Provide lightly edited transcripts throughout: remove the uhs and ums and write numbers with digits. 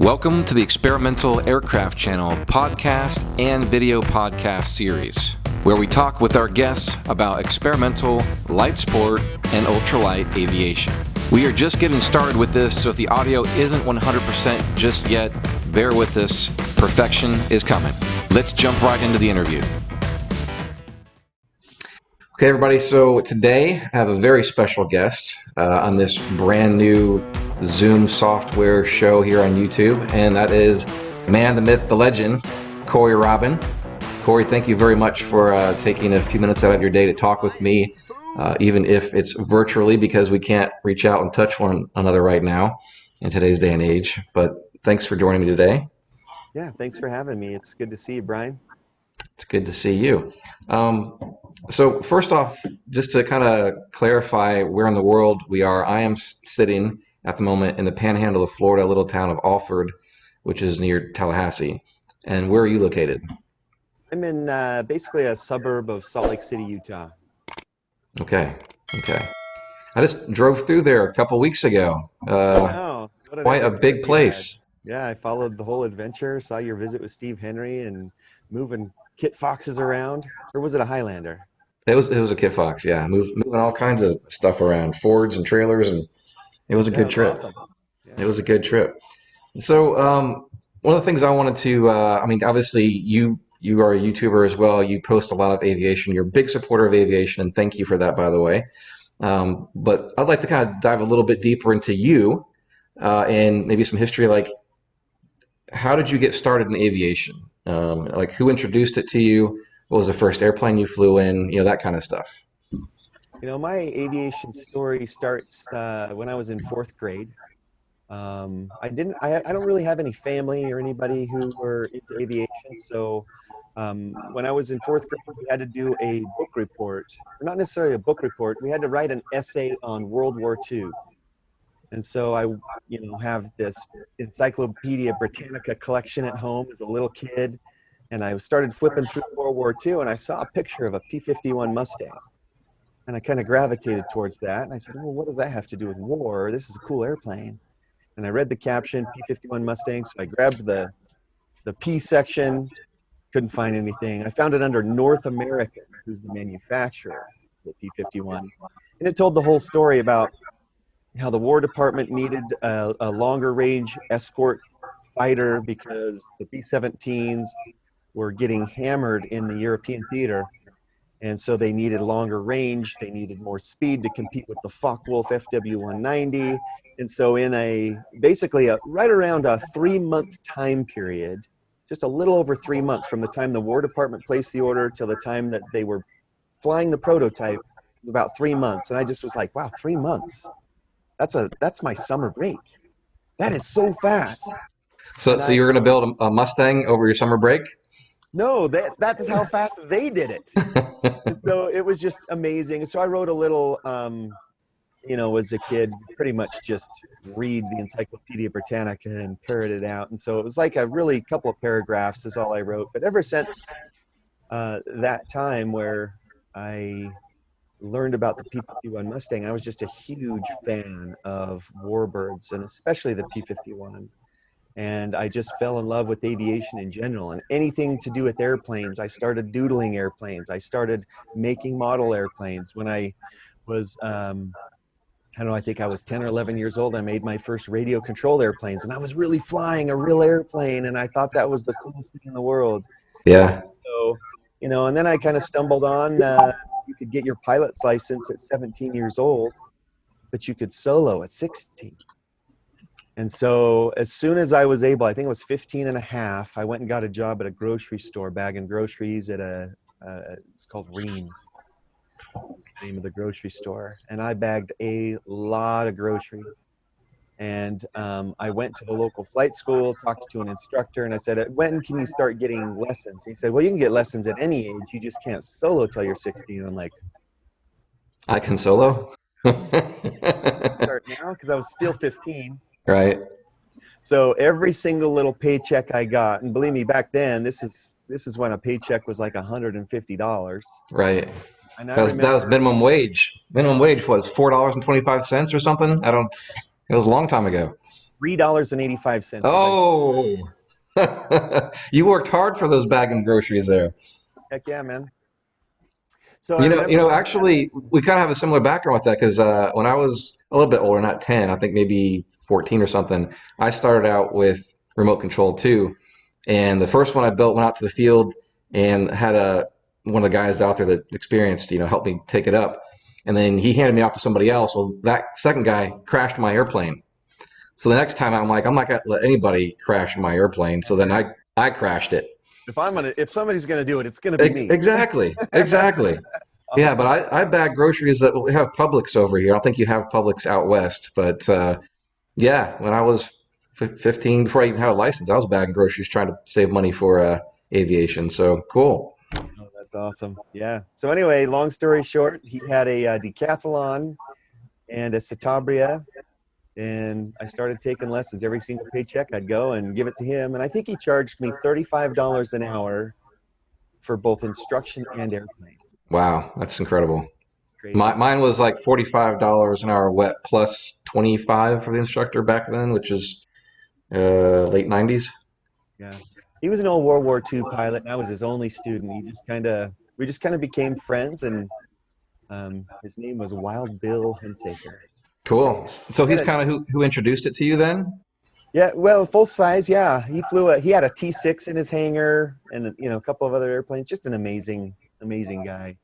Welcome to the Experimental Aircraft Channel podcast and video podcast series, where we talk with our guests about experimental, light sport, and ultralight aviation. We are just getting started with this, so if the audio isn't 100% just yet, bear with us. Perfection is coming. Let's jump right into the interview. Okay, everybody, so today I have a very special guest on this brand new Zoom software show here on YouTube, and that is man, the myth, the legend, Cory Robin. Cory, thank you very much for taking a few minutes out of your day to talk with me, even if it's virtually, because we can't reach out and touch one another right now in today's day and age. But thanks for joining me today. Yeah, thanks for having me. It's good to see you, Brian. It's good to see you. So first off, just to kind of clarify where in the world we are, I am sitting at the moment in the panhandle of Florida, little town of Alford, which is near Tallahassee. And where are you located? I'm in basically a suburb of Salt Lake City, Utah. Okay. I just drove through there a couple weeks ago. Quite a big place. Yeah, I followed the whole adventure, saw your visit with Steve Henry and moving Kit Foxes around. Or was it a Highlander? It was a Kit Fox, yeah. Moving all kinds of stuff around, Fords and trailers, and it was a good trip. Awesome. Yeah. It was a good trip. So one of the things I wanted to, obviously you are a YouTuber as well. You post a lot of aviation. You're a big supporter of aviation, and thank you for that, by the way. But I'd like to kind of dive a little bit deeper into you and maybe some history, like how did you get started in aviation? Like who introduced it to you? What was the first airplane you flew in? That kind of stuff. My aviation story starts when I was in fourth grade. I don't really have any family or anybody who were into aviation. So when I was in fourth grade, we had to do a book report, or not necessarily a book report. We had to write an essay on World War II. And so I, have this Encyclopedia Britannica collection at home as a little kid. And I started flipping through World War II, and I saw a picture of a P-51 Mustang. And I kind of gravitated towards that. And I said, well, what does that have to do with war? This is a cool airplane. And I read the caption, P-51 Mustang. So I grabbed the P section, couldn't find anything. I found it under North American, who's the manufacturer of the P-51. And it told the whole story about how the War Department needed a longer range escort fighter because the B-17s were getting hammered in the European theater. And so they needed longer range, they needed more speed to compete with the Focke-Wulf FW-190. And so in basically right around a 3-month time period, just a little over 3 months from the time the War Department placed the order till the time that they were flying the prototype, it was about 3 months. And I just was like, wow, 3 months. That's my summer break. That is so fast. So you were going to build a Mustang over your summer break? No, that is how fast they did it. And so it was just amazing. So I wrote a little, as a kid, pretty much just read the Encyclopedia Britannica and parrot it out. And so it was like a really couple of paragraphs is all I wrote. But ever since that time where I learned about the P-51 Mustang, I was just a huge fan of warbirds, and especially the P-51. And I just fell in love with aviation in general and anything to do with airplanes. I started doodling airplanes. I started making model airplanes. When I was, I think I was 10 or 11 years old, I made my first radio controlled airplanes, and I was really flying a real airplane, and I thought that was the coolest thing in the world. Yeah. So, and then I kind of stumbled on, you could get your pilot's license at 17 years old, but you could solo at 16. And so as soon as I was able, I think it was 15 and a half, I went and got a job at a grocery store, bagging groceries at it's called Reams. That's the name of the grocery store. And I bagged a lot of groceries. And I went to the local flight school, talked to an instructor, and I said, when can you start getting lessons? He said, well, you can get lessons at any age. You just can't solo till you're 16. And I'm like, I can solo? Start now? Because I was still 15. Right. So every single little paycheck I got, and believe me, back then, this is when a paycheck was like $150. Right. And that was minimum wage. Minimum wage was $4.25 or something. It was a long time ago. $3.85. If I Oh, you worked hard for those bag and groceries there. Heck yeah, man. So I remember. Actually, we kind of have a similar background with that because when I was a little bit older, not 10, I think maybe 14 or something, I started out with remote control too. And the first one I built went out to the field and had one of the guys out there that experienced, help me take it up. And then he handed me off to somebody else. Well, that second guy crashed my airplane. So the next time I'm like, I'm not gonna let anybody crash my airplane. So then I crashed it. If somebody's gonna do it, it's gonna be me. Exactly, exactly. Yeah, Awesome. but I bag groceries that we have Publix over here. I don't think you have Publix out west, but yeah, when I was 15, before I even had a license, I was bagging groceries trying to save money for aviation. So cool. Oh, that's awesome. Yeah. So anyway, long story short, he had a decathlon and a Citabria, and I started taking lessons. Every single paycheck, I'd go and give it to him, and I think he charged me $35 an hour for both instruction and airplane. Wow, that's incredible. Crazy. Mine was like $45 an hour wet plus 25 for the instructor back then, which is late 90s. Yeah. He was an old World War II pilot, and I was his only student. We just kind of became friends, and his name was Wild Bill Hensaker. Cool. So he's kind of who introduced it to you then? Yeah, well, full size. Yeah, he had a T6 in his hangar, and a couple of other airplanes. Just an amazing, amazing guy.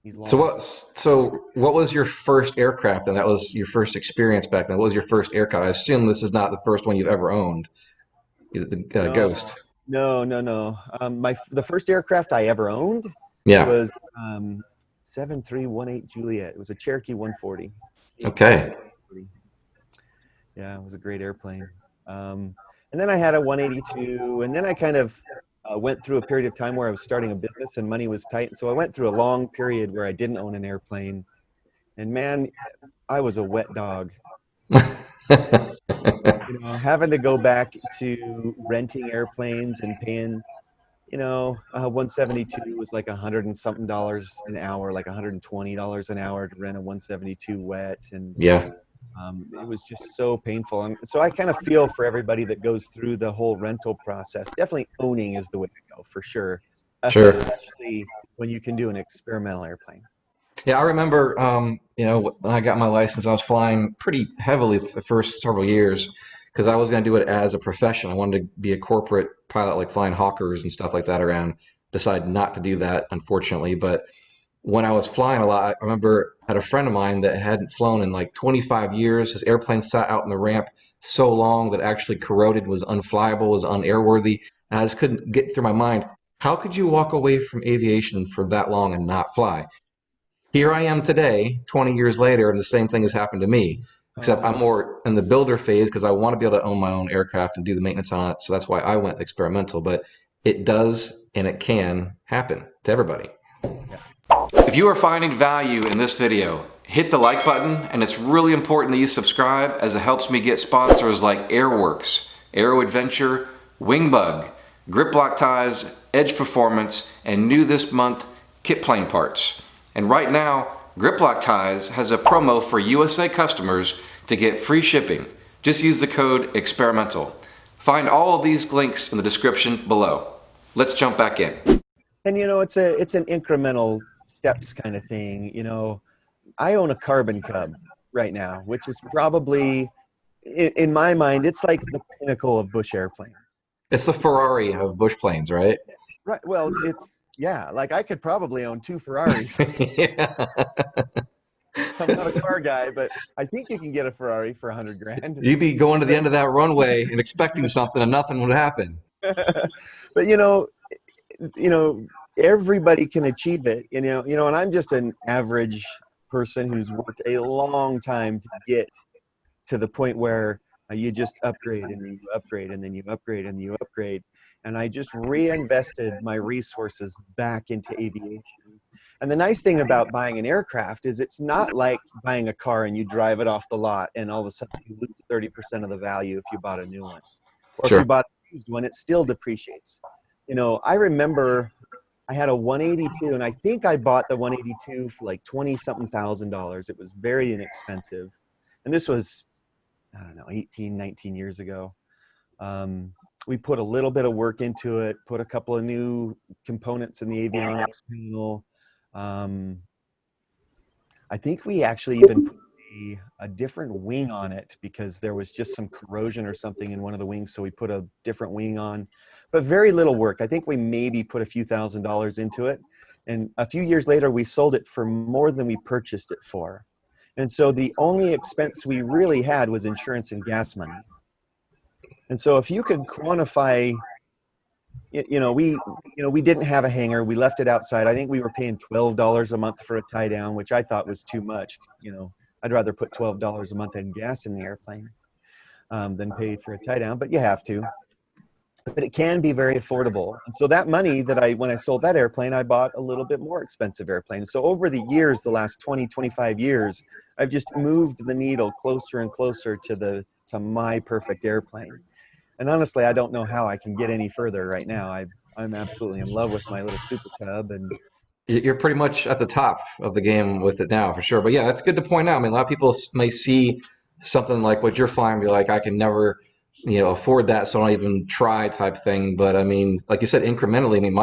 He's So long. what was your first aircraft and that was your first experience back then? What was your first aircraft? I assume this is not the first one you've ever owned. The No, Ghost. no. The first aircraft I ever owned Yeah. was 7318 Juliet. It was a Cherokee 140. Okay. Yeah, it was a great airplane. And then I had a 182, and then I kind of went through a period of time where I was starting a business and money was tight. So I went through a long period where I didn't own an airplane. And man, I was a wet dog. Having to go back to renting airplanes and paying, 172 was like 100 and something dollars an hour, like $120 an hour to rent a 172 wet. And Yeah. it was just so painful. And so I kind of feel for everybody that goes through the whole rental process. Definitely owning is the way to go for sure, Sure. especially when you can do an experimental airplane. Yeah, I remember, when I got my license, I was flying pretty heavily the first several years because I was going to do it as a profession. I wanted to be a corporate pilot, like flying Hawkers and stuff like that around. Decided not to do that, unfortunately. But when I was flying a lot, I remember I had a friend of mine that hadn't flown in like 25 years. His airplane sat out in the ramp so long that it actually corroded, was unflyable, was unairworthy. And I just couldn't get through my mind. How could you walk away from aviation for that long and not fly? Here I am today, 20 years later, and the same thing has happened to me, except I'm more in the builder phase because I want to be able to own my own aircraft and do the maintenance on it. So that's why I went experimental. But it does and it can happen to everybody. If you are finding value in this video, hit the like button, and it's really important that you subscribe as it helps me get sponsors like Airworks, Aero Adventure, Wingbug, Grip Block Ties, Edge Performance, and new this month, Kit Plane Parts. And right now, Grip Block Ties has a promo for USA customers to get free shipping. Just use the code EXPERIMENTAL. Find all of these links in the description below. Let's jump back in. And it's an incremental steps kind of thing. I own a Carbon Cub right now, which is probably, in my mind, it's like the pinnacle of bush airplanes. It's the Ferrari of bush planes, right? Right. Well, like I could probably own two Ferraris. Yeah. I'm not a car guy, but I think you can get a Ferrari for 100 grand. You'd be going to the end of that runway and expecting something and nothing would happen. But everybody can achieve it. And I'm just an average person who's worked a long time to get to the point where you just upgrade and then you upgrade and then you upgrade and you upgrade. And I just reinvested my resources back into aviation. And the nice thing about buying an aircraft is it's not like buying a car and you drive it off the lot and all of a sudden you lose 30% of the value if you bought a new one. Or Sure. if you bought a used one, it still depreciates. I remember I had a 182, and I think I bought the 182 for like $20-something thousand. It was very inexpensive. And this was I don't know, 18, 19 years ago. Um, we put a little bit of work into it, put a couple of new components in the avionics panel. Um, I think we actually even put a different wing on it because there was just some corrosion or something in one of the wings. So we put a different wing on, but very little work. I think we maybe put a few $1,000s into it. And a few years later, we sold it for more than we purchased it for. And so the only expense we really had was insurance and gas money. And so if you could quantify, we didn't have a hangar. We left it outside. I think we were paying $12 a month for a tie down, which I thought was too much. I'd rather put $12 a month in gas in the airplane than pay for a tie down, but you have to. But it can be very affordable. And so that money when I sold that airplane, I bought a little bit more expensive airplane. So over the years, the last 20, 25 years, I've just moved the needle closer and closer to my perfect airplane. And honestly, I don't know how I can get any further right now. I'm absolutely in love with my little Super Cub, and You're pretty much at the top of the game with it now, for sure. But yeah, that's good to point out. I mean, a lot of people may see something like what you're flying and be like, I can never, afford that, so I don't even try type thing. But I mean, like you said, incrementally. I mean,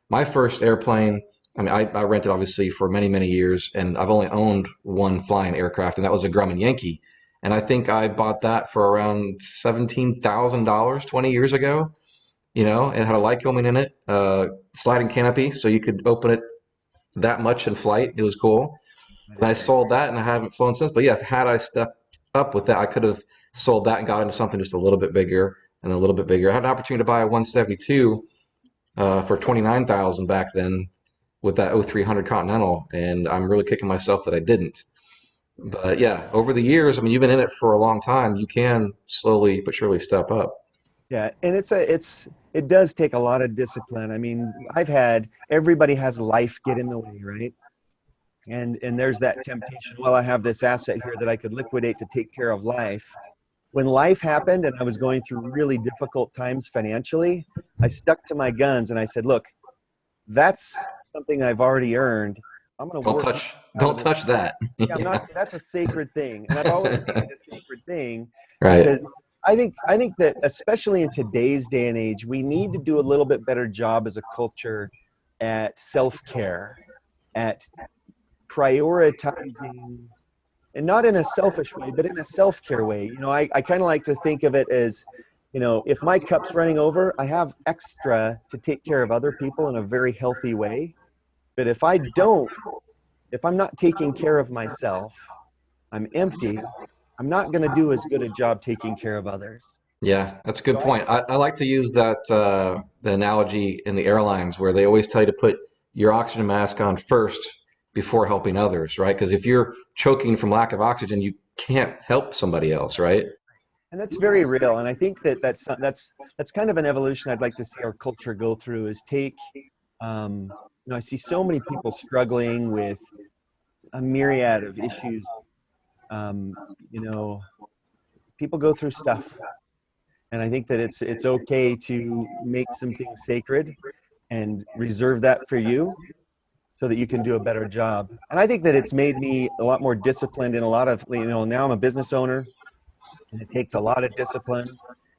my first airplane. I mean, I rented obviously for many, many years, and I've only owned one flying aircraft, and that was a Grumman Yankee. And I think I bought that for around $17,000 20 years ago. It had a Lycoming in it, sliding canopy, so you could open it that much in flight. It was cool. that And I is very sold that, and I haven't flown since. But yeah, had I stepped up with that, I could have sold that and got into something just a little bit bigger and a little bit bigger. I had an opportunity to buy a 172 for 29,000 back then with that 0300 Continental, and I'm really kicking myself that I didn't. yeah. But yeah, over the years, I mean, you've been in it for a long time. You can slowly but surely step up. Yeah, and it does take a lot of discipline. I mean, everybody has life get in the way, right? And there's that temptation. Well, I have this asset here that I could liquidate to take care of life. When life happened and I was going through really difficult times financially, I stuck to my guns and I said, look, that's something I've already earned. I'm going to Don't work touch, out of don't this. touch that. Yeah, I'm not, Yeah, that's a sacred thing. And I've always made it a sacred thing right. because I think that especially in today's day and age, we need to do a little bit better job as a culture at self-care, at prioritizing, and not in a selfish way, but in a self-care way. I kind of like to think of it as, if my cup's running over, I have extra to take care of other people in a very healthy way. But if I'm not taking care of myself, I'm empty. I'm not going to do as good a job taking care of others. Yeah, that's a good So I point. I like to use that the analogy in the airlines where they always tell you to put your oxygen mask on first before helping others, right? Because if you're choking from lack of oxygen, you can't help somebody else, right? And that's very real. And I think that's kind of an evolution I'd like to see our culture go through is um, I see so many people struggling with a myriad of issues. Um, you know, People go through stuff, and I think that it's okay to make some things sacred and reserve that for you so that you can do a better job. And I think that it's made me a lot more disciplined in a lot of, now I'm a business owner, and it takes a lot of discipline.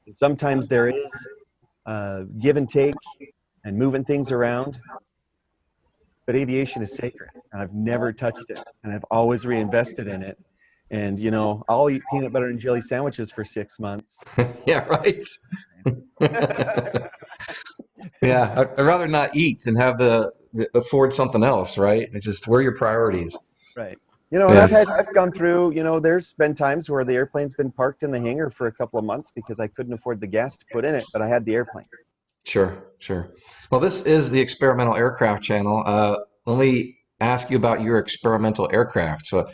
And sometimes there is give and take and moving things around, but aviation is sacred. And I've never touched it, and I've always reinvested in it. And I'll eat peanut butter and jelly sandwiches for 6 months. Yeah, right. Yeah, I'd rather not eat and have the afford something else, right? It's just where are your priorities? Right. And Yeah, I've gone through, there's been times where the airplane's been parked in the hangar for a couple of months because I couldn't afford the gas to put in it, but I had the airplane. sure, sure. Well, this is the Experimental Aircraft channel. Let me ask you about your experimental aircraft. So,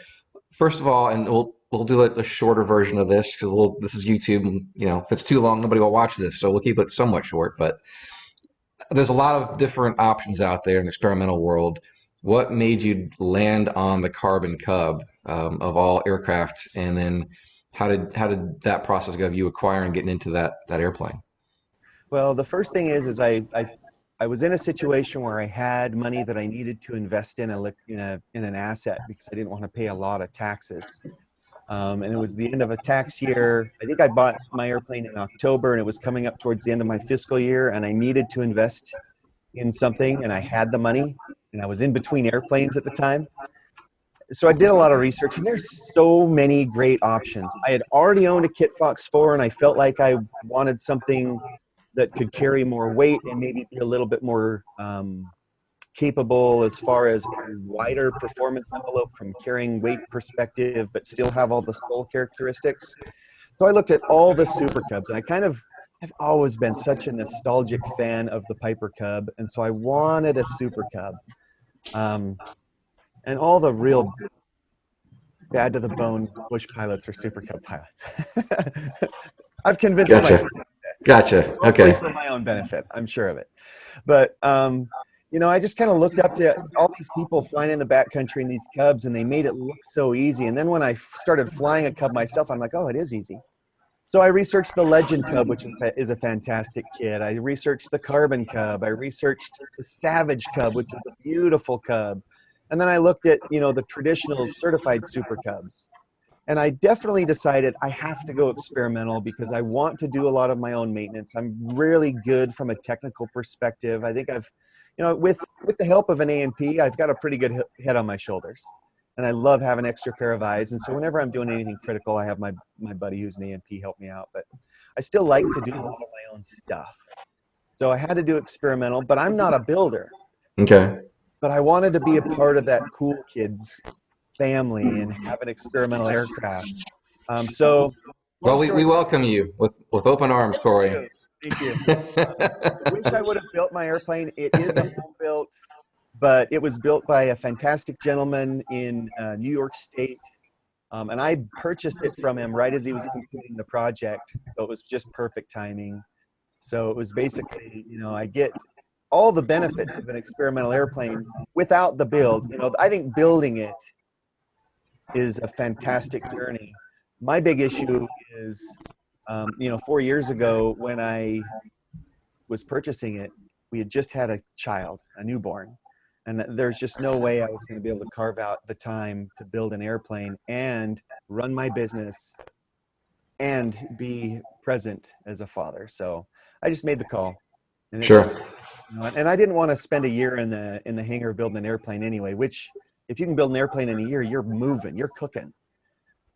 first of all, and we'll do a shorter version of this because this is YouTube. And, if it's too long, nobody will watch this. So we'll keep it somewhat short. But there's a lot of different options out there in the experimental world. What made you land on the Carbon Cub of all aircraft, and then how did that process go of you acquiring and getting into that airplane? Well, the first thing I was in a situation where I had money that I needed to invest in in an asset because I didn't want to pay a lot of taxes. And it was the end of a tax year. I think I bought my airplane in October, and it was coming up towards the end of my fiscal year, and I needed to invest in something, and I had the money, and I was in between airplanes at the time. So I did a lot of research, and there's so many great options. I had already owned a Kit Fox 4, and I felt like I wanted something that could carry more weight and maybe be a little bit more capable as far as a wider performance envelope from carrying weight perspective, but still have all the skull characteristics. So I looked at all the Super Cubs, and I've always been such a nostalgic fan of the Piper Cub, and so I wanted a Super Cub. And all the real bad to the bone bush pilots are Super Cub pilots. I've convinced Gotcha. myself of this, Gotcha. mostly Okay. for my own benefit. I'm sure of it. But I just kind of looked up to all these people flying in the backcountry in these Cubs, and they made it look so easy. And then when I started flying a Cub myself, I'm like, oh, it is easy. So I researched the Legend Cub, which is a fantastic kit. I researched the Carbon Cub. I researched the Savage Cub, which is a beautiful Cub. And then I looked at, the traditional certified Super Cubs. And I definitely decided I have to go experimental because I want to do a lot of my own maintenance. I'm really good from a technical perspective. I think with the help of an A&P, I've got a pretty good head on my shoulders. And I love having an extra pair of eyes. And so whenever I'm doing anything critical, I have my buddy who's an A&P help me out. But I still like to do a lot of my own stuff. So I had to do experimental, but I'm not a builder. Okay. But I wanted to be a part of that cool kids family and have an experimental aircraft. So Well, long we story. welcome you with open arms, Cory. Thank you. I wish I would have built my airplane. It is a home built, but it was built by a fantastic gentleman in New York State. And I purchased it from him right as he was completing the project. So it was just perfect timing. So it was basically, I get all the benefits of an experimental airplane without the build. I think building it is a fantastic journey. My big issue is, 4 years ago when I was purchasing it, we had just had a child, a newborn. And there's just no way I was going to be able to carve out the time to build an airplane and run my business and be present as a father. So I just made the call. And it Sure. just, and I didn't want to spend a year in the hangar building an airplane anyway, which if you can build an airplane in a year, you're moving, you're cooking.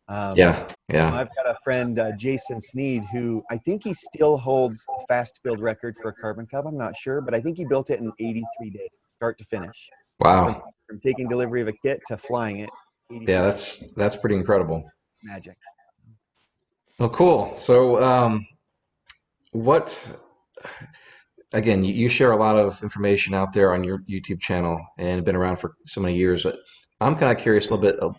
Yeah. I've got a friend, Jason Sneed, who I think he still holds the fast build record for a Carbon Cub. I'm not sure, but I think he built it in 83 days, start to finish. Wow. From taking delivery of a kit to flying it. Yeah, that's pretty incredible. Magic. Oh, cool. So, what? Again, you share a lot of information out there on your YouTube channel and have been around for so many years. But I'm kind of curious a little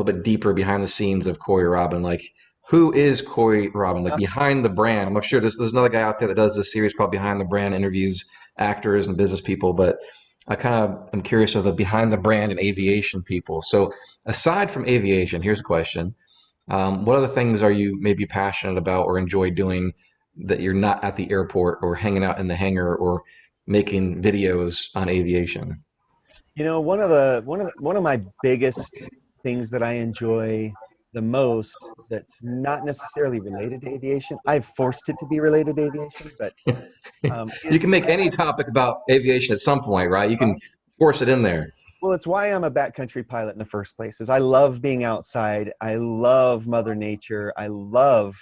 bit deeper behind the scenes of Cory Robin. Like, who is Cory Robin? Like behind the brand. I'm sure there's another guy out there that does this series called Behind the Brand, interviews actors and business people. But I'm curious of the behind the brand and aviation people. So, aside from aviation, here's a question. What other things are you maybe passionate about or enjoy doing that you're not at the airport or hanging out in the hangar or making videos on aviation? One of my biggest things that I enjoy the most that's not necessarily related to aviation. I've forced it to be related to aviation, but You can make any topic about aviation at some point, right? You can force it in there. well, it's why I'm a backcountry pilot in the first place. Is I love being outside. I love Mother Nature. I love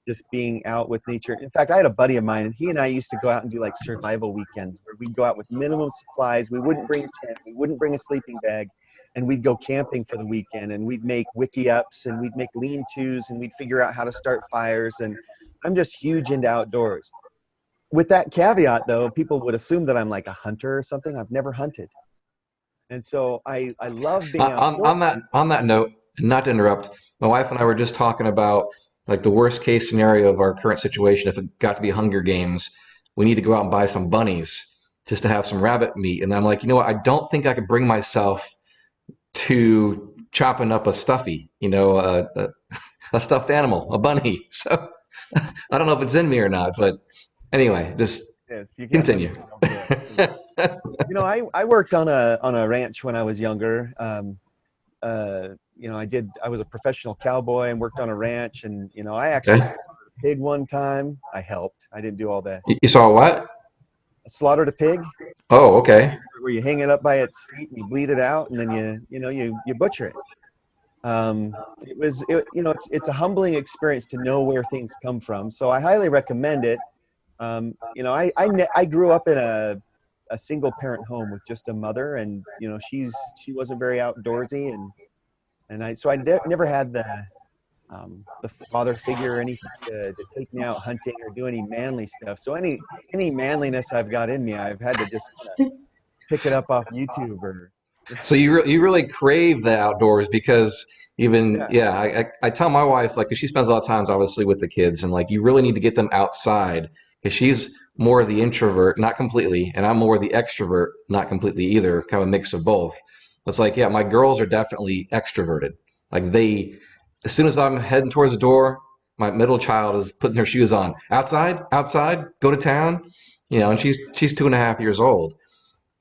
just being out with nature. In fact, I had a buddy of mine, and he and I used to go out and do like survival weekends where we'd go out with minimum supplies. We wouldn't bring a tent. We wouldn't bring a sleeping bag. And we'd go camping for the weekend, and we'd make wiki ups, and we'd make lean-tos, and we'd figure out how to start fires. And I'm just huge into outdoors. With that caveat, though, people would assume that I'm like a hunter or something. I've never hunted. And so I love being outdoors. On that note, not to interrupt, my wife and I were just talking about like the worst case scenario of our current situation. If it got to be Hunger Games, we need to go out and buy some bunnies just to have some rabbit meat. And I'm like, you know what? I don't think I could bring myself to chopping up a stuffy, a stuffed animal, a bunny. So I don't know if it's in me or not, but anyway, just Yes, you can't continue. I worked on a ranch when I was younger. I was a professional cowboy and worked on a ranch, and I actually Okay. slaughtered a pig one time. I helped. I didn't do all that. You saw what? I slaughtered a pig Oh, okay. where you hang it up by its feet and you bleed it out, and then you butcher it. It's a humbling experience to know where things come from. So I highly recommend it. I grew up in a single parent home with just a mother, and she wasn't very outdoorsy, and never had the father figure or anything to take me out hunting or do any manly stuff. So any manliness I've got in me, I've had to just kind of pick it up off YouTube or So you really crave the outdoors because even yeah. yeah, I tell my wife like 'cause she spends a lot of times obviously with the kids and like you really need to get them outside because she's more of the introvert, not completely, and I'm more of the extrovert, not completely either, kind of a mix of both. It's like yeah, my girls are definitely extroverted. Like they, as soon as I'm heading towards the door, my middle child is putting her shoes on. Outside, outside, go to town, and Yeah. she's 2.5 years old.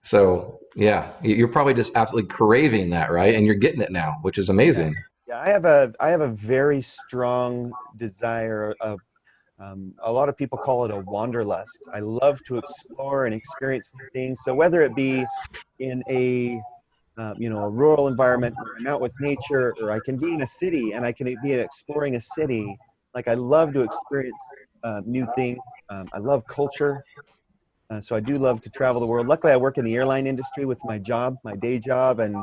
So yeah, you're probably just absolutely craving that, right? And you're getting it now, which is Yeah. amazing. Yeah, I have a very strong desire of a lot of people call it a wanderlust. I love to explore and experience new things. So whether it be in a rural environment where I'm out with nature, or I can be in a city and I can be exploring a city. Like I love to experience new things. I love culture. So I do love to travel the world. Luckily, I work in the airline industry with my job, my day job, and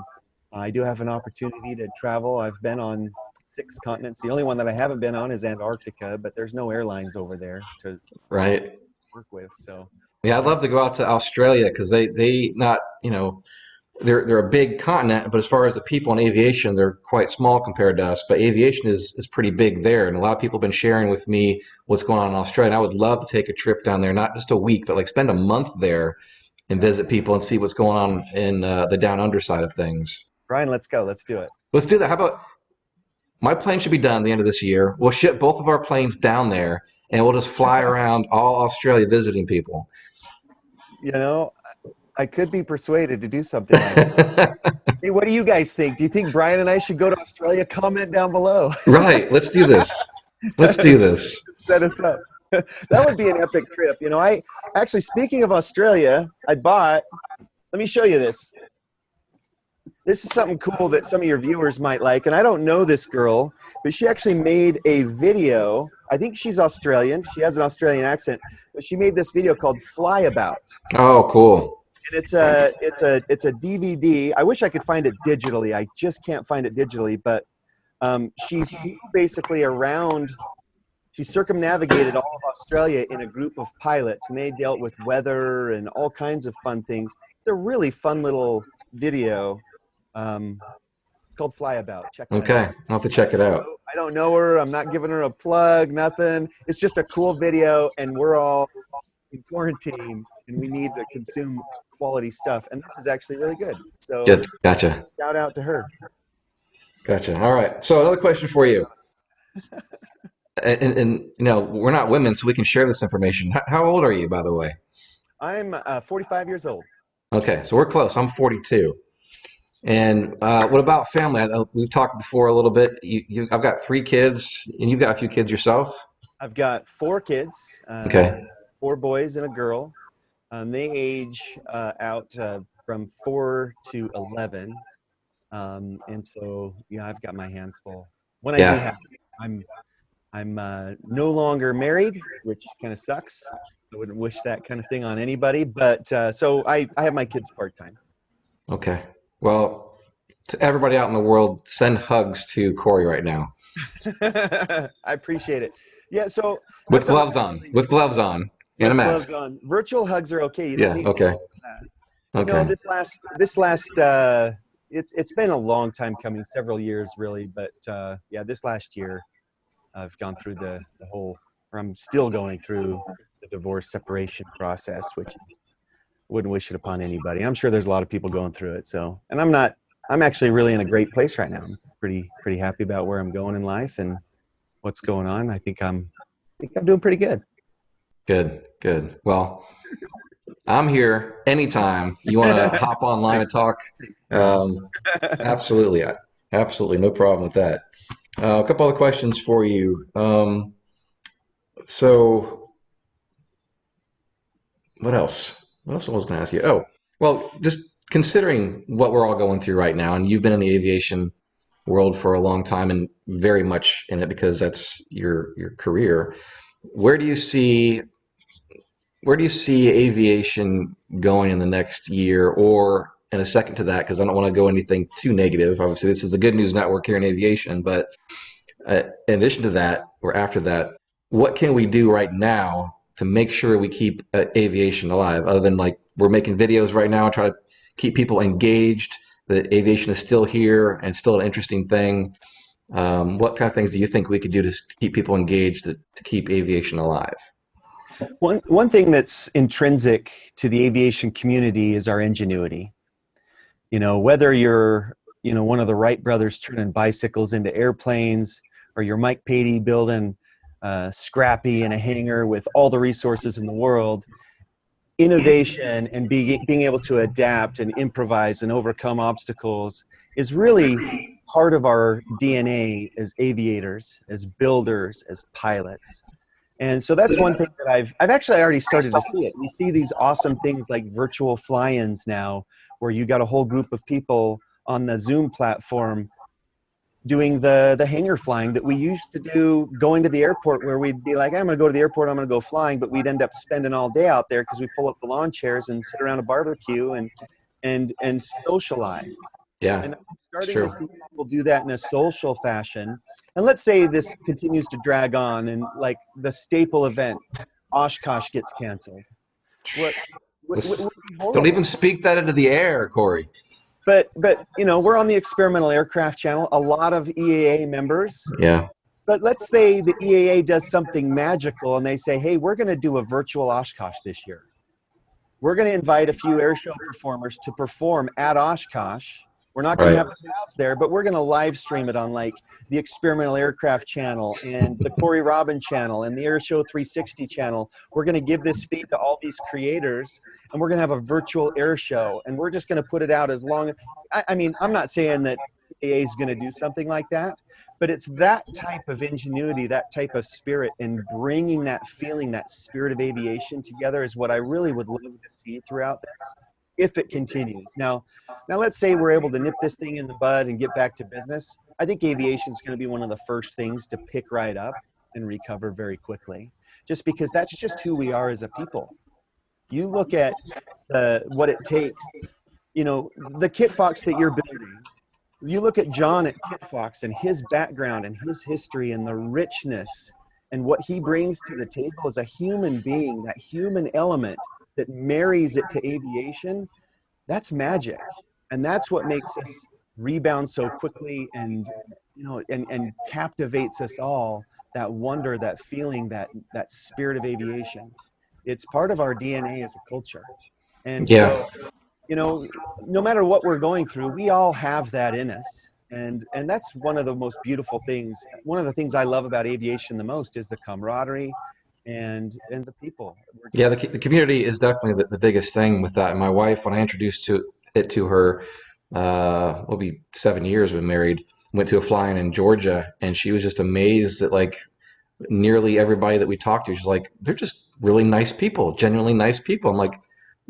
I do have an opportunity to travel. I've been on 6 continents. The only one that I haven't been on is Antarctica, but there's no airlines over there to Right. work with. So Yeah, I'd I've love to go out to Australia because they not, they're a big continent, but as far as the people in aviation, they're quite small compared to us. But aviation is pretty big there, and a lot of people have been sharing with me what's going on in Australia. And I would love to take a trip down there, not just a week, but like spend a month there and yeah, visit people and see what's going on in the down under side of things. Brian, let's go. Let's do it. Let's do that. How about my plane should be done at the end of this year. We'll ship both of our planes down there, and we'll just fly around all Australia visiting people. You know, I could be persuaded to do something like that. Hey, what do you guys think? Do you think Brian and I should go to Australia? Comment down below. Right. Let's do this. Let's do this. Set us up. That would be an epic trip. I actually, speaking of Australia, let me show you this. This is something cool that some of your viewers might like. And I don't know this girl, but she actually made a video. I think she's Australian. She has an Australian accent, but she made this video called Fly About. Oh, cool. And it's a DVD. I wish I could find it digitally. I just can't find it digitally, but she flew basically around. She circumnavigated all of Australia in a group of pilots, and they dealt with weather and all kinds of fun things. It's a really fun little video. It's called Fly About. Check that Okay. out. I'll have to check it out. I don't know her. I'm not giving her a plug, nothing. It's just a cool video, and we're all in quarantine, and we need to consume quality stuff. And this is actually really good. So Good. Gotcha. shout out to her. Gotcha. All right. So another question for you. And we're not women, so we can share this information. How old are you, by the way? I'm 45 years old. Okay, so we're close. I'm 42. And what about family? We've talked before a little bit. I've got 3 kids, and you've got a few kids yourself. I've got 4 kids, Okay. 4 boys and a girl. They age out from 4 to 11. And so, I've got my hands full. When I do Yeah. have, I'm no longer married, which kind of sucks. I wouldn't wish that kind of thing on anybody. But so I have my kids part-time. Okay. Well, to everybody out in the world, send hugs to Cory right now. I appreciate it. Yeah, so With that's something gloves on. With gloves on and a with mask. gloves on. Virtual hugs are okay. You don't Yeah. need Okay. gloves for that. No, Okay. this last it's been a long time coming, several years really, but yeah, this last year I've gone through the whole, or I'm still going through the divorce separation process, which wouldn't wish it upon anybody. I'm sure there's a lot of people going through it. So, and I'm actually really in a great place right now. I'm pretty happy about where I'm going in life and what's going on. I think I'm doing pretty good. Good. Good. Well, I'm here anytime you want to hop online and talk. Brian. Absolutely. Absolutely, no problem with that. A couple other questions for you. So, what else? What else was I going to ask you? Oh, well, just considering what we're all going through right now, and you've been in the aviation world for a long time and very much in it because that's your career. Where do you see where do you see aviation going in the next year, or in a second to that? Because I don't want to go anything too negative. Obviously, this is the good news network here in aviation, but in addition to that, or after that, what can we do right now to make sure we keep aviation alive? Other than like we're making videos right now, try to keep people engaged. That aviation is still here and still an interesting thing. What kind of things do you think we could do to keep people engaged to keep aviation alive? One thing that's intrinsic to the aviation community is our ingenuity. Whether you're, one of the Wright brothers turning bicycles into airplanes, or you're Mike Patey building Scrappy in a hangar with all the resources in the world, innovation and being able to adapt and improvise and overcome obstacles is really part of our DNA as aviators, as builders, as pilots. And so that's one thing that I've actually already started to see it. You see these awesome things like virtual fly-ins now, where you got a whole group of people on the Zoom platform doing the hangar flying that we used to do going to the airport, where we'd be like, I'm going to go to the airport, I'm going to go flying, but we'd end up spending all day out there because we pull up the lawn chairs and sit around a barbecue and socialize. Yeah, And I'm it's starting to true. see people do that in a social fashion. And let's say this continues to drag on and like the staple event, Oshkosh, gets canceled. What Let's, would be don't even horrible. speak that into the air, Cory. But we're on the experimental aircraft channel, a lot of EAA members. Yeah, But let's say the EAA does something magical and they say, hey, we're going to do a virtual Oshkosh this year. We're going to invite a few air show performers to perform at Oshkosh. We're not going to right. have the crowds there, but we're going to live stream it on like the Experimental Aircraft channel and the Cory Robin channel and the Air Show 360 channel. We're going to give this feed to all these creators, and we're going to have a virtual air show, and we're just going to put it out as long. I mean, I'm not saying that AA is going to do something like that, but it's that type of ingenuity, that type of spirit, and bringing that feeling, that spirit of aviation together is what I really would love to see throughout this, if it continues. Now let's say we're able to nip this thing in the bud and get back to business. I think aviation is going to be one of the first things to pick right up and recover very quickly, just because that's just who we are as a people. You look at what it takes, the Kit Fox that you're building. You look at John at Kit Fox and his background and his history and the richness and what he brings to the table as a human being, that human element that marries it to aviation, that's magic. And that's what makes us rebound so quickly and and captivates us all, that wonder, that feeling, that spirit of aviation. It's part of our DNA as a culture. And Yeah, so you know no matter what we're going through, we all have that in us, and that's one of the most beautiful things. One of the things I love about aviation the most is the camaraderie and the people. We're yeah. just The community is definitely the biggest thing with that. And my wife, when I introduced it to her, will be 7 years we've been married. Went to a fly-in in Georgia, and she was just amazed that like nearly everybody that we talked to, she's like, they're just really nice people, genuinely nice people. I'm like,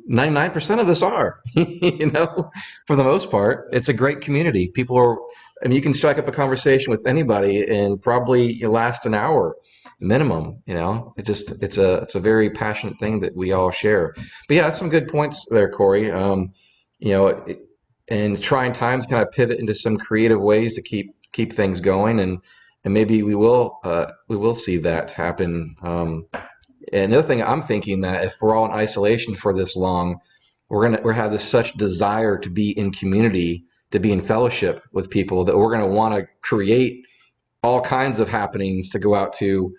99% of us are, for the most part. It's a great community. People are, I mean, you can strike up a conversation with anybody and probably last an hour minimum. It's a very passionate thing that we all share. But yeah, that's some good points there, Cory. You know, it, and trying times kind of pivot into some creative ways to keep things going, and maybe we will see that happen. And the other thing I'm thinking, that if we're all in isolation for this long, we're have this such desire to be in community, to be in fellowship with people, that we're gonna want to create all kinds of happenings to go out to.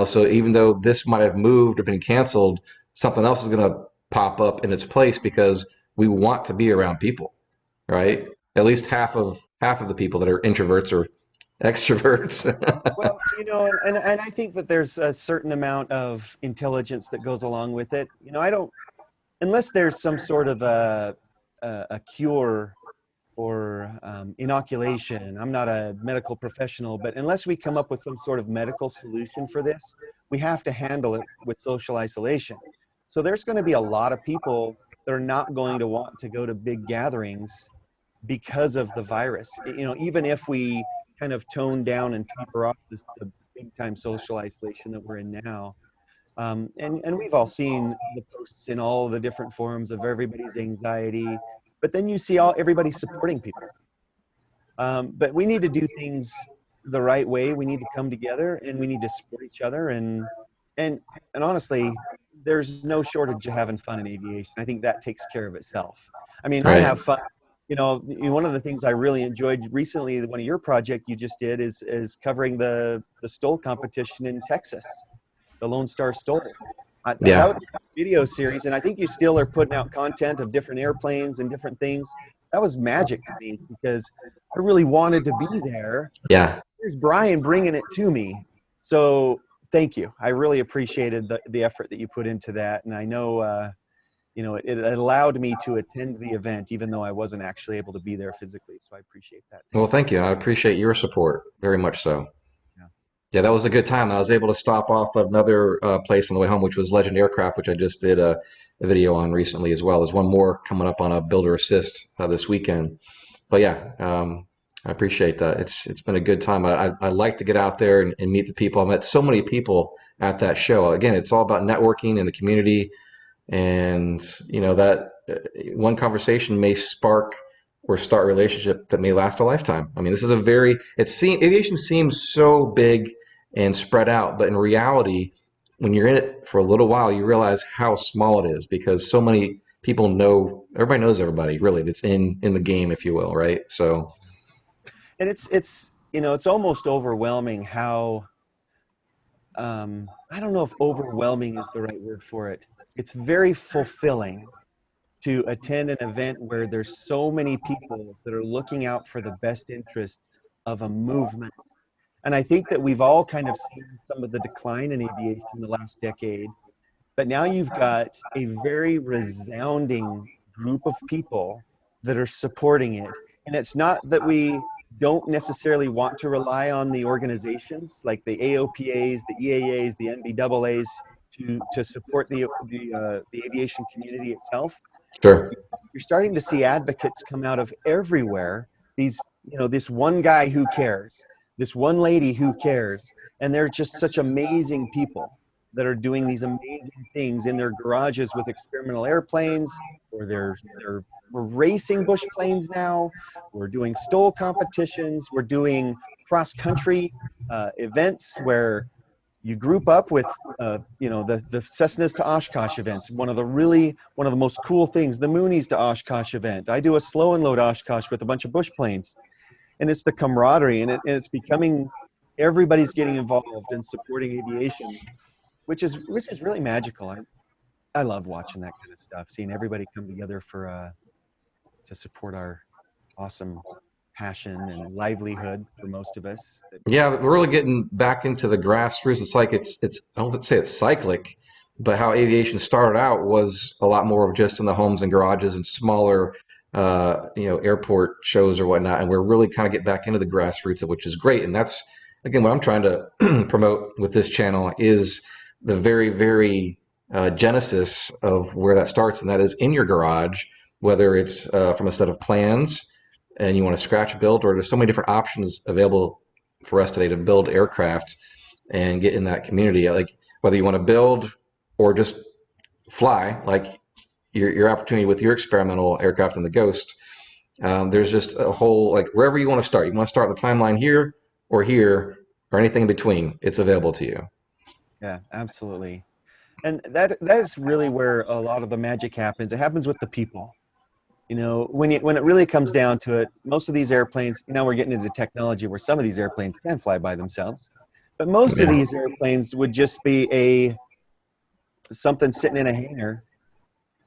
So even though this might have moved or been canceled, something else is gonna pop up in its place because we want to be around people, right? At least half of the people that are introverts or extroverts. well, and I think that there's a certain amount of intelligence that goes along with it. I don't, unless there's some sort of a cure inoculation. I'm not a medical professional, but unless we come up with some sort of medical solution for this, we have to handle it with social isolation. So there's going to be a lot of people that are not going to want to go to big gatherings because of the virus. You know, even if we kind of tone down and taper off the big time social isolation that we're in now. And we've all seen the posts in all the different forums of everybody's anxiety, but then you see everybody supporting people. But we need to do things the right way. We need to come together and we need to support each other. And honestly, there's no shortage of having fun in aviation. I think that takes care of itself. I mean, I Right. have fun. You know, one of the things I really enjoyed recently, one of your project you just did is covering the STOL competition in Texas, the Lone Star STOL. That Yeah. was a video series, and I think you still are putting out content of different airplanes and different things. That was magic to me because I really wanted to be there. Yeah. Here's Brian bringing it to me. So thank you. I really appreciated the effort that you put into that, and I know you know, it allowed me to attend the event even though I wasn't actually able to be there physically. So I appreciate that. Well, thank you. I appreciate your support very much so. Yeah. Yeah, that was a good time. I was able to stop off at another place on the way home, which was Legend Aircraft, which I just did a video on recently as well. There's one more coming up on a builder assist this weekend. But yeah, I appreciate that. It's been a good time. I like to get out there and meet the people. I met so many people at that show. Again, it's all about networking in the community, and you know that one conversation may spark or start a relationship that may last a lifetime. I mean, this is a very aviation seems so big and spread out, but in reality, when you're in it for a little while, you realize how small it is because so many people know everybody knows everybody really that's in the game, if you will, right? So And it's you know, it's almost overwhelming how I don't know if overwhelming is the right word for it. It's very fulfilling to attend an event where there's so many people that are looking out for the best interests of a movement. And I think that we've all kind of seen some of the decline in aviation in the last decade, but now you've got a very resounding group of people that are supporting it. And it's not that we don't necessarily want to rely on the organizations like the AOPAs, the EAAs, the NBAAs to support the aviation community itself. sure. You're starting to see advocates come out of everywhere. These, you know, this one guy who cares, this one lady who cares, and they're just such amazing people that are doing these amazing things in their garages with experimental airplanes, or we're racing bush planes now. We're doing STOL competitions. We're doing cross country events where you group up with you know, the Cessnas to Oshkosh events, one of the most cool things, the Moonies to Oshkosh event. I do a slow and load Oshkosh with a bunch of bush planes, and it's the camaraderie, and it's becoming, everybody's getting involved in supporting aviation, which is really magical. I love watching that kind of stuff, seeing everybody come together for to support our awesome passion and livelihood for most of us. Yeah, we're really getting back into the grassroots. It's like it's I don't say it's cyclic, but how aviation started out was a lot more of just in the homes and garages and smaller you know, airport shows or whatnot. And we're really kind of get back into the grassroots, which is great. And that's again what I'm trying to promote with this channel is the very genesis of where that starts, and that is in your garage, whether it's from a set of plans and you want to scratch build, or there's so many different options available for us today to build aircraft and get in that community. Like whether you want to build or just fly, like your opportunity with your experimental aircraft and the Ghost. There's just a whole, like wherever you want to start. You want to start the timeline here or anything in between. It's available to you. Yeah, absolutely. And that's really where a lot of the magic happens. It happens with the people. You know, when it really comes down to it, most of these airplanes, you know, we're getting into technology where some of these airplanes can fly by themselves, but most of Yeah. these airplanes would just be something sitting in a hangar,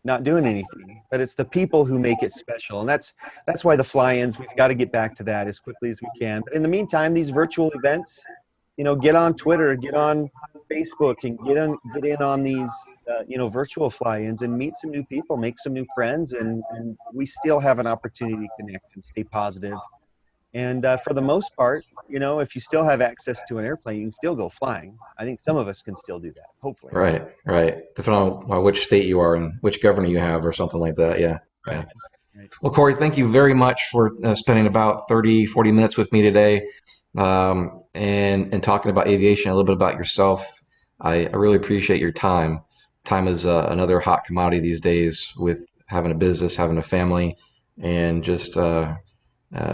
not doing anything. But it's the people who make it special, and that's why the fly-ins. We've got to get back to that as quickly as we can. But in the meantime, these virtual events, get on Twitter, get on Facebook, and get in on these virtual fly-ins and meet some new people, make some new friends, and we still have an opportunity to connect and stay positive. And for the most part, if you still have access to an airplane, you can still go flying. I think some of us can still do that, hopefully. Right, right. Depending on which state you are and which governor you have or something like that. Yeah. Right. Yeah. Well, Cory, thank you very much for spending about 30, 40 minutes with me today, and talking about aviation, a little bit about yourself. I really appreciate your time. Time is another hot commodity these days with having a business, having a family, and just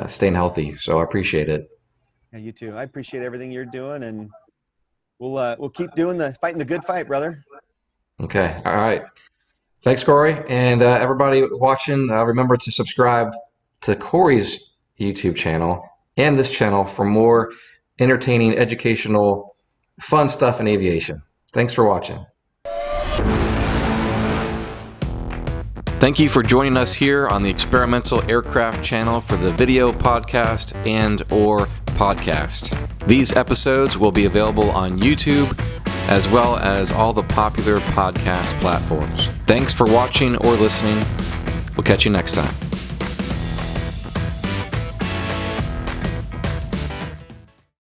staying healthy. So I appreciate it. Yeah, you too. I appreciate everything you're doing, and we'll keep fighting the good fight, brother. Okay. All right. Thanks, Cory. And everybody watching, remember to subscribe to Cory's YouTube channel and this channel for more entertaining, educational, fun stuff in aviation. Thanks for watching. Thank you for joining us here on the Experimental Aircraft channel for the video podcast and/or podcast. These episodes will be available on YouTube as well as all the popular podcast platforms. Thanks for watching or listening. We'll catch you next time.